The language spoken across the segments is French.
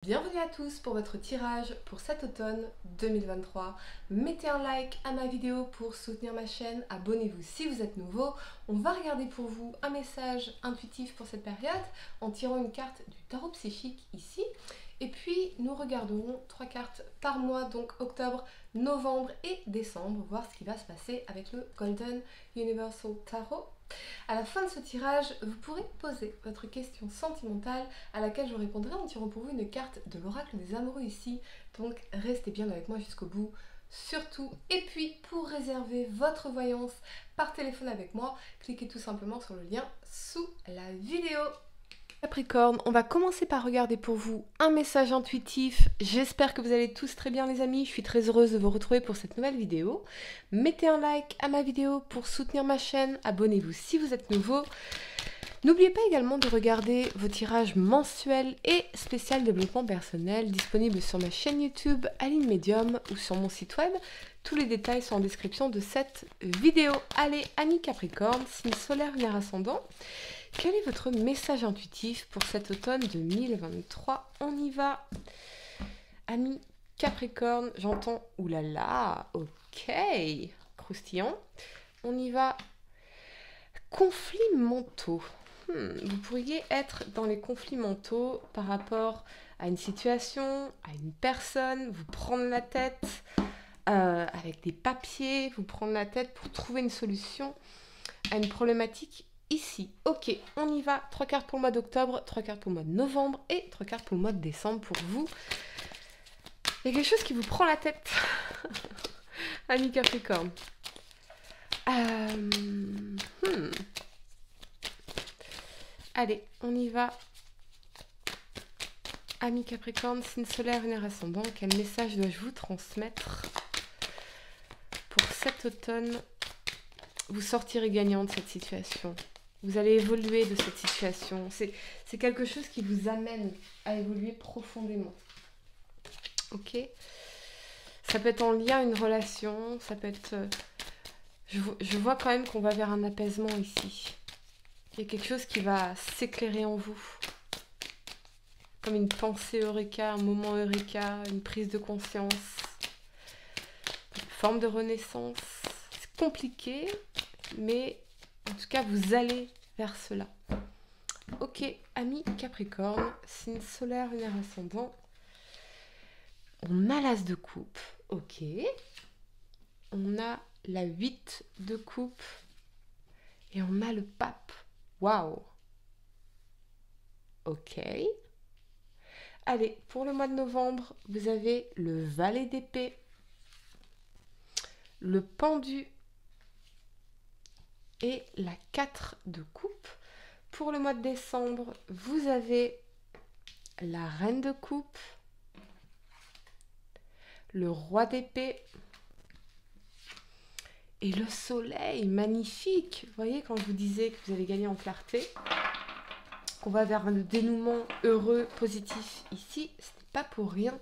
Bienvenue à tous pour votre tirage pour cet automne 2023. Mettez un like à ma vidéo pour soutenir ma chaîne, abonnez-vous si vous êtes nouveau. On va regarder pour vous un message intuitif pour cette période en tirant une carte du tarot psychique ici. Et puis nous regarderons 3 cartes par mois, donc octobre, novembre et décembre, voir ce qui va se passer avec le Golden Universal Tarot. À la fin de ce tirage, vous pourrez poser votre question sentimentale à laquelle je répondrai en tirant pour vous une carte de l'oracle des amoureux ici. Donc restez bien avec moi jusqu'au bout, surtout. Et puis pour réserver votre voyance par téléphone avec moi, cliquez tout simplement sur le lien sous la vidéo. Capricorne, on va commencer par regarder pour vous un message intuitif. J'espère que vous allez tous très bien les amis. Je suis très heureuse de vous retrouver pour cette nouvelle vidéo. Mettez un like à ma vidéo pour soutenir ma chaîne. Abonnez-vous si vous êtes nouveau. N'oubliez pas également de regarder vos tirages mensuels et spécial développement personnel disponibles sur ma chaîne YouTube Aline Medium ou sur mon site web. Tous les détails sont en description de cette vidéo. Allez, amis Capricorne, signe solaire, lunaire ascendant. Quel est votre message intuitif pour cet automne 2023? On y va. Amis Capricorne, j'entends oulala, ok, croustillant. On y va. Conflits mentaux. Vous pourriez être dans les conflits mentaux par rapport à une situation, à une personne, vous prendre la tête avec des papiers, vous prendre la tête pour trouver une solution à une problématique ici. Ok, on y va. 3 cartes pour le mois d'octobre, 3 cartes pour le mois de novembre et 3 cartes pour le mois de décembre pour vous. Il y a quelque chose qui vous prend la tête, amis Capricorne. Allez, on y va. Amis Capricorne, signe solaire, lunaire ascendant, quel message dois-je vous transmettre pour cet automne? Vous sortirez gagnant de cette situation. Vous allez évoluer de cette situation. C'est quelque chose qui vous amène à évoluer profondément. Ok? Ça peut être en lien à une relation, ça peut être... Je vois quand même qu'on va vers un apaisement ici. Il y a quelque chose qui va s'éclairer en vous. Comme une pensée eureka, un moment eureka, une prise de conscience. Une forme de renaissance. C'est compliqué, mais en tout cas, vous allez vers cela. Ok, amis Capricorne, signe solaire, lunaire ascendant. On a l'as de coupe. Ok. On a la 8 de coupe. Et on a le pape. Waouh. Ok. Allez, pour le mois de novembre, vous avez le valet d'épée, le pendu et la 4 de coupe. Pour le mois de décembre, vous avez la reine de coupe, le roi d'épée et le soleil. Magnifique. Vous voyez, quand je vous disais que vous allez gagner en clarté, qu'on va vers un dénouement heureux, positif ici, ce n'est pas pour rien,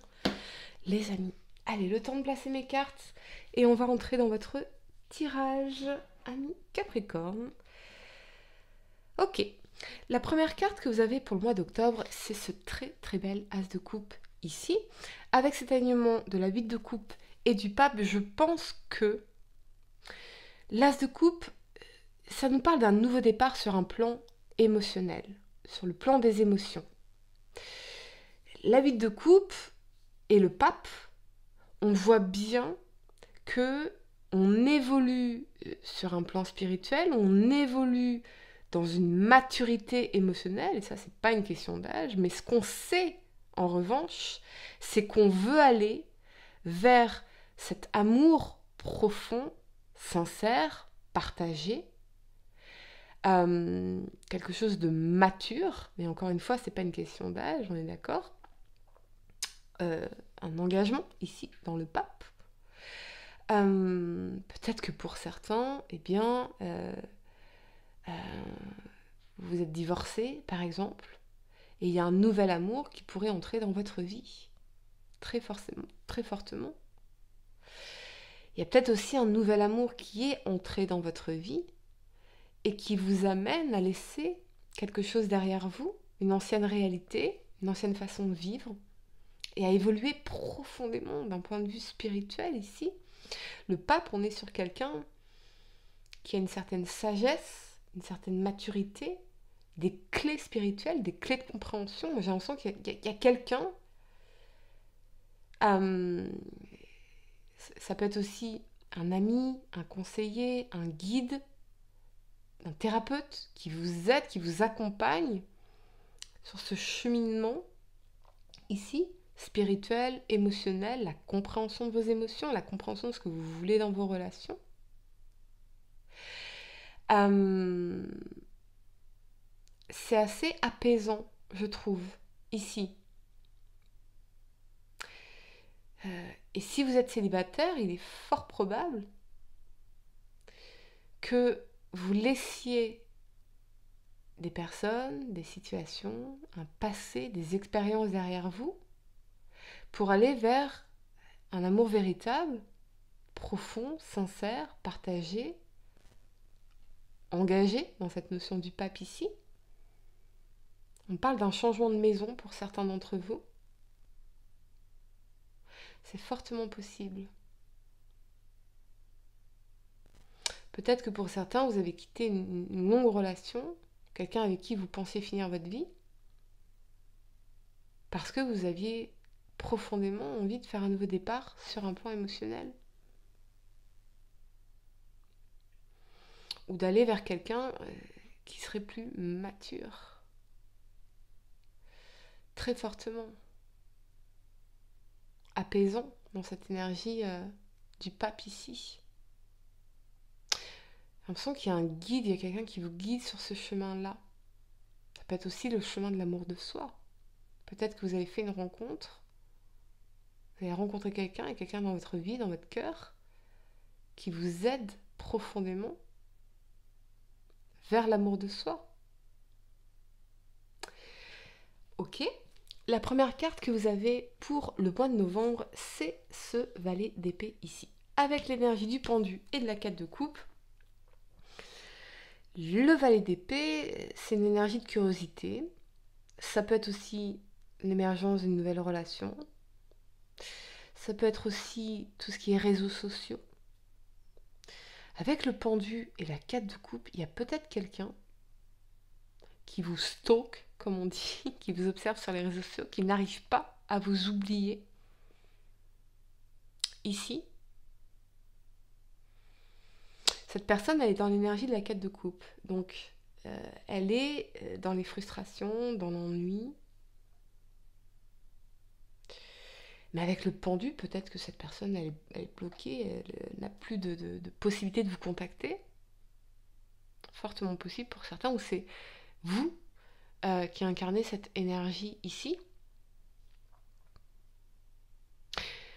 les amis. Allez, le temps de placer mes cartes et on va rentrer dans votre tirage, amis Capricorne. Ok, la première carte que vous avez pour le mois d'octobre, c'est ce très très bel as de coupe ici. Avec cet alignement de la 8 de coupe et du pape, je pense que l'as de coupe, ça nous parle d'un nouveau départ sur un plan émotionnel, sur le plan des émotions. La 8 de coupe et le pape, on voit bien que on évolue sur un plan spirituel, on évolue dans une maturité émotionnelle, et ça c'est pas une question d'âge, mais ce qu'on sait en revanche, c'est qu'on veut aller vers cet amour profond, sincère, partagé, quelque chose de mature, mais encore une fois c'est pas une question d'âge, on est d'accord, un engagement ici dans le pape. Peut-être que pour certains, eh bien, vous êtes divorcé, par exemple, et il y a un nouvel amour qui pourrait entrer dans votre vie, très fortement. Il y a peut-être aussi un nouvel amour qui est entré dans votre vie et qui vous amène à laisser quelque chose derrière vous, une ancienne réalité, une ancienne façon de vivre, et à évoluer profondément d'un point de vue spirituel ici. Le pape, on est sur quelqu'un qui a une certaine sagesse, une certaine maturité, des clés spirituelles, des clés de compréhension. Moi, j'ai l'impression qu'il y a quelqu'un... ça peut être aussi un ami, un conseiller, un guide, un thérapeute qui vous aide, qui vous accompagne sur ce cheminement ici, spirituel, émotionnel, la compréhension de vos émotions, la compréhension de ce que vous voulez dans vos relations. C'est assez apaisant, je trouve, ici. Et si vous êtes célibataire, il est fort probable que vous laissiez des personnes, des situations, un passé, des expériences derrière vous pour aller vers un amour véritable, profond, sincère, partagé, engagé dans cette notion du pape ici. On parle d'un changement de maison pour certains d'entre vous. C'est fortement possible. Peut-être que pour certains, vous avez quitté une longue relation, quelqu'un avec qui vous pensiez finir votre vie, parce que vous aviez profondément envie de faire un nouveau départ sur un plan émotionnel. Ou d'aller vers quelqu'un qui serait plus mature. Très fortement. Apaisant dans cette énergie du pape ici. J'ai l'impression qu'il y a un guide, il y a quelqu'un qui vous guide sur ce chemin-là. Ça peut être aussi le chemin de l'amour de soi. Peut-être que vous avez fait une rencontre, vous avez rencontré quelqu'un et quelqu'un dans votre vie, dans votre cœur, qui vous aide profondément vers l'amour de soi. Ok. La première carte que vous avez pour le mois de novembre, c'est ce valet d'épée ici. Avec l'énergie du pendu et de la 4 de coupe. Le valet d'épée, c'est une énergie de curiosité. Ça peut être aussi l'émergence d'une nouvelle relation. Ça peut être aussi tout ce qui est réseaux sociaux. Avec le pendu et la 4 de coupe, il y a peut-être quelqu'un qui vous stalk, comme on dit, qui vous observe sur les réseaux sociaux, qui n'arrive pas à vous oublier. Ici, cette personne, elle est dans l'énergie de la 4 de coupe. Donc, elle est dans les frustrations, dans l'ennui. Mais avec le pendu, peut-être que cette personne, elle est bloquée, elle n'a plus de possibilité de vous contacter. Fortement possible pour certains, ou c'est vous qui incarnez cette énergie ici.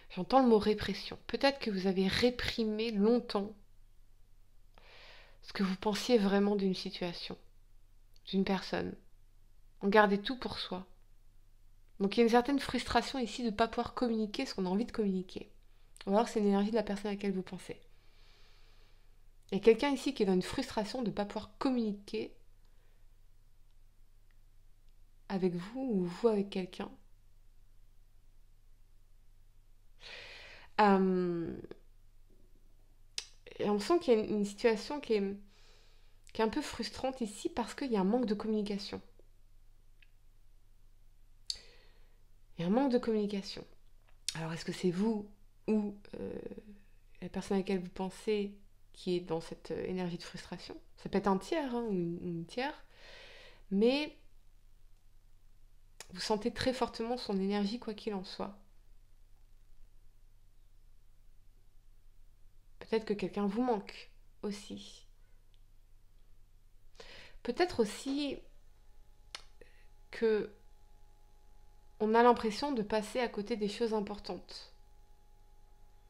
J'entends le mot répression. Peut-être que vous avez réprimé longtemps ce que vous pensiez vraiment d'une situation, d'une personne. On gardait tout pour soi. Donc il y a une certaine frustration ici de ne pas pouvoir communiquer ce qu'on a envie de communiquer. Ou alors c'est l'énergie de la personne à laquelle vous pensez. Il y a quelqu'un ici qui est dans une frustration de ne pas pouvoir communiquer avec vous ou vous avec quelqu'un. Et on sent qu'il y a une situation qui est un peu frustrante ici parce qu'il y a un manque de communication. Il y a un manque de communication. Alors est-ce que c'est vous ou la personne à laquelle vous pensez qui est dans cette énergie de frustration? Ça peut être un tiers ou une tiers, mais vous sentez très fortement son énergie quoi qu'il en soit. Peut-être que quelqu'un vous manque aussi. Peut-être aussi que on a l'impression de passer à côté des choses importantes,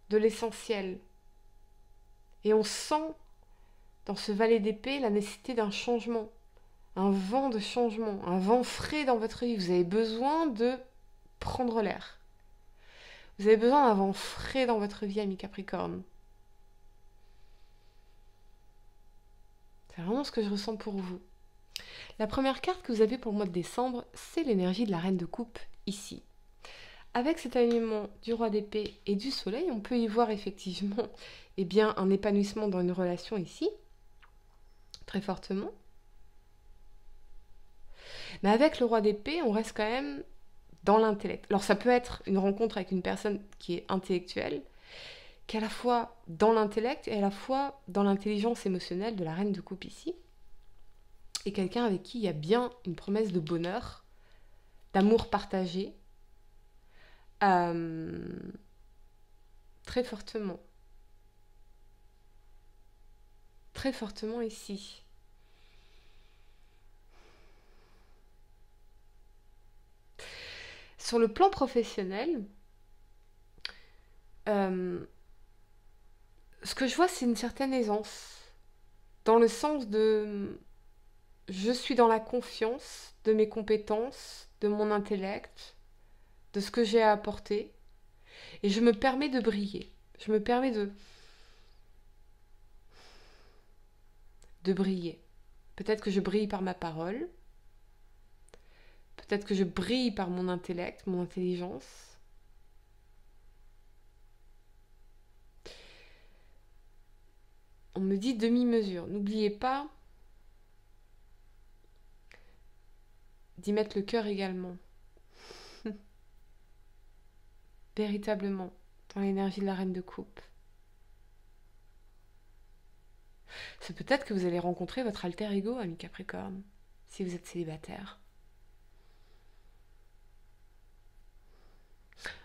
de l'essentiel. Et on sent dans ce valet d'épée la nécessité d'un changement, un vent de changement, un vent frais dans votre vie. Vous avez besoin de prendre l'air. Vous avez besoin d'un vent frais dans votre vie, ami Capricorne. C'est vraiment ce que je ressens pour vous. La première carte que vous avez pour le mois de décembre, c'est l'énergie de la reine de coupe, ici. Avec cet alignement du roi d'épée et du soleil, on peut y voir effectivement eh bien, un épanouissement dans une relation ici, très fortement. Mais avec le roi d'épée, on reste quand même dans l'intellect. Alors ça peut être une rencontre avec une personne qui est intellectuelle, qui est à la fois dans l'intellect et à la fois dans l'intelligence émotionnelle de la reine de coupe ici, et quelqu'un avec qui il y a bien une promesse de bonheur, d'amour partagé, très fortement. Très fortement ici. Sur le plan professionnel, ce que je vois, c'est une certaine aisance, dans le sens de je suis dans la confiance de mes compétences, de mon intellect, de ce que j'ai à apporter, et je me permets de briller. Je me permets de briller. Peut-être que je brille par ma parole, peut-être que je brille par mon intellect, mon intelligence. On me dit demi-mesure. N'oubliez pas d'y mettre le cœur également. Véritablement, dans l'énergie de la reine de coupe. C'est peut-être que vous allez rencontrer votre alter ego, ami Capricorne, si vous êtes célibataire.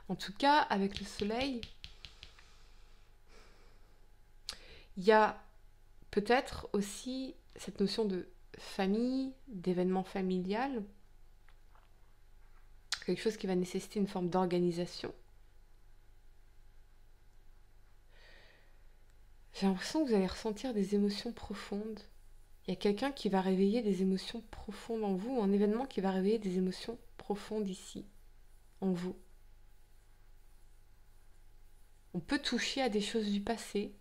En tout cas, avec le soleil, il y a peut-être aussi cette notion de famille, d'événement familial, quelque chose qui va nécessiter une forme d'organisation. J'ai l'impression que vous allez ressentir des émotions profondes. Il y a quelqu'un qui va réveiller des émotions profondes en vous, un événement qui va réveiller des émotions profondes ici, en vous. On peut toucher à des choses du passé,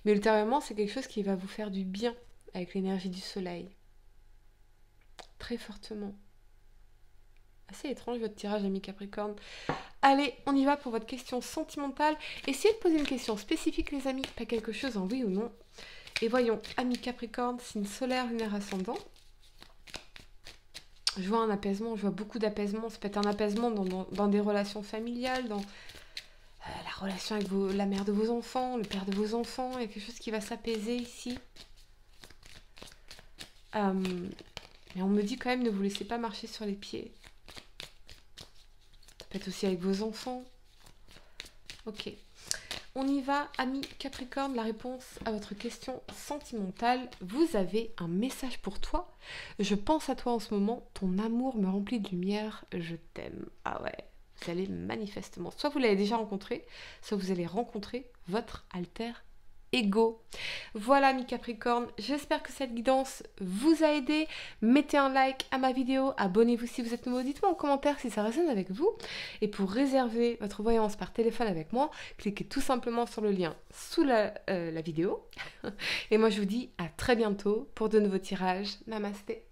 mais ultérieurement, c'est quelque chose qui va vous faire du bien avec l'énergie du soleil. Très fortement. Assez étrange votre tirage, ami Capricorne. Allez, on y va pour votre question sentimentale. Essayez de poser une question spécifique, les amis, pas quelque chose en oui ou non. Et voyons, ami Capricorne, signe solaire, lunaire, ascendant. Je vois un apaisement, je vois beaucoup d'apaisement. Ça peut être un apaisement dans des relations familiales, dans la relation avec la mère de vos enfants, le père de vos enfants. Il y a quelque chose qui va s'apaiser ici. Mais on me dit quand même, ne vous laissez pas marcher sur les pieds. Ça peut être aussi avec vos enfants. Ok. On y va, ami Capricorne, la réponse à votre question sentimentale. Vous avez un message pour toi. Je pense à toi en ce moment. Ton amour me remplit de lumière. Je t'aime. Ah ouais, vous allez manifestement. Soit vous l'avez déjà rencontré, soit vous allez rencontrer votre alter ego. Voilà, ami Capricorne, j'espère que cette guidance vous a aidé. Mettez un like à ma vidéo, abonnez-vous si vous êtes nouveau, dites-moi en commentaire si ça résonne avec vous. Et pour réserver votre voyance par téléphone avec moi, cliquez tout simplement sur le lien sous la vidéo. Et moi je vous dis à très bientôt pour de nouveaux tirages. Namasté.